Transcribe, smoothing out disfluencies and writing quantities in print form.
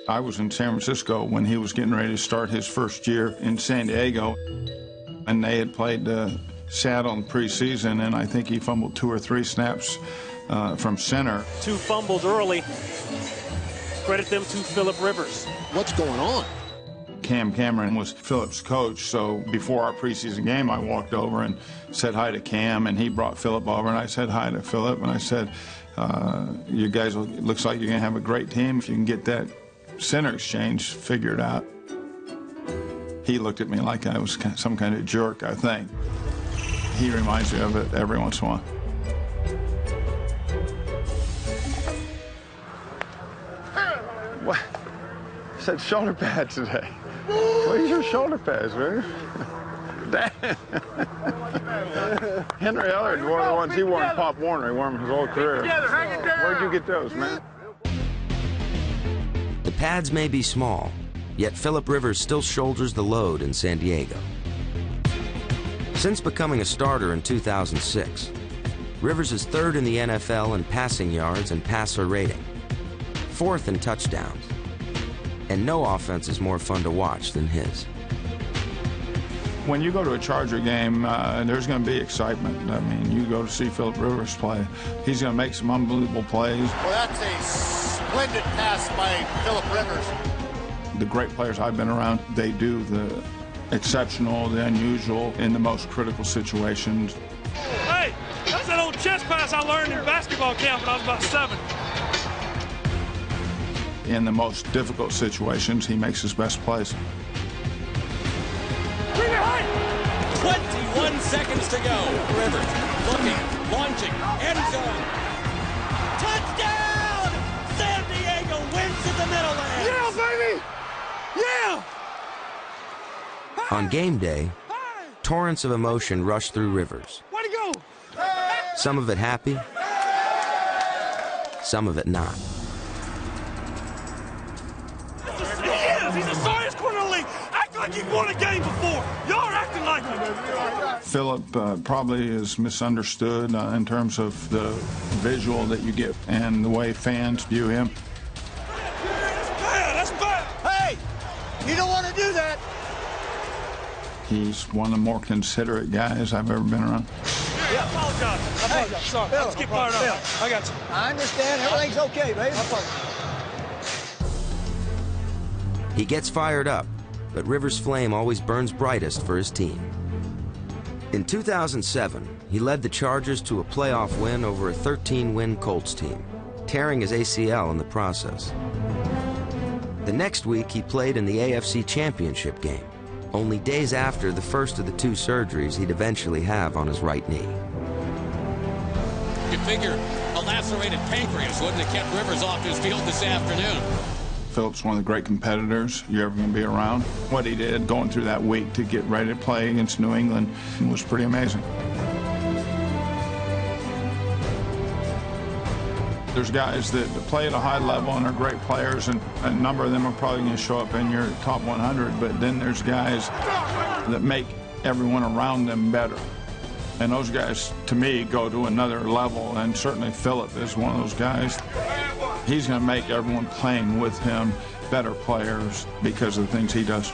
I was in San Francisco when he was getting ready to start his first year in San Diego, and they had played Seattle in preseason, and I think he fumbled 2 or 3 snaps from center. 2 fumbles early. Credit them to Phillip Rivers. What's going on? Cam Cameron was Phillip's coach, so before our preseason game, I walked over and said hi to Cam, and he brought Phillip over, and I said hi to Phillip, and I said, you guys, it looks like you're going to have a great team if you can get that center exchange figured out. He looked at me like I was some kind of jerk, I think. He reminds me of it every once in a while. What? I said shoulder pads today. What is your shoulder pads, man? Henry Ellard, one of the ones he wore in Pop Warner. He wore them his whole career. Where'd you get those, man? The pads may be small, yet Phillip Rivers still shoulders the load in San Diego. Since becoming a starter in 2006, Rivers is 3rd in the NFL in passing yards and passer rating, 4th in touchdowns, and no offense is more fun to watch than his. When you go to a Charger game, there's going to be excitement. I mean, you go to see Phillip Rivers play. He's going to make some unbelievable plays. Well, that's a splendid pass by Phillip Rivers. The great players I've been around, they do the exceptional, the unusual in the most critical situations. Hey, that's that old chest pass I learned in basketball camp when I was about 7. In the most difficult situations, he makes his best plays. 21 seconds to go. Rivers looking, launching, end zone. Touchdown! San Diego wins in the Meadowlands. Yeah, baby! Yeah! On game day, torrents of emotion rush through Rivers. Way to go! Some of it happy, some of it not. He's the sorriest corner in the league. Act like he won a game before. Y'all are acting like him. Phillip probably is misunderstood in terms of the visual that you get and the way fans view him. That's bad. That's bad. Hey, you don't want to do that. He's one of the more considerate guys I've ever been around. Yeah, I apologize. Sorry. Let's get fired up. I got you. I understand. Everything's okay, baby. He gets fired up, but Rivers' flame always burns brightest for his team. In 2007, he led the Chargers to a playoff win over a 13-win Colts team, tearing his ACL in the process. The next week, he played in the AFC Championship game, only days after the first of the 2 surgeries he'd eventually have on his right knee. You figure a lacerated pancreas wouldn't have kept Rivers off his field this afternoon. Phillip's one of the great competitors you're ever going to be around. What he did going through that week to get ready to play against New England was pretty amazing. There's guys that play at a high level and are great players, and a number of them are probably going to show up in your top 100, but then there's guys that make everyone around them better. And those guys, to me, go to another level, and certainly Phillip is one of those guys. He's going to make everyone playing with him better players because of the things he does.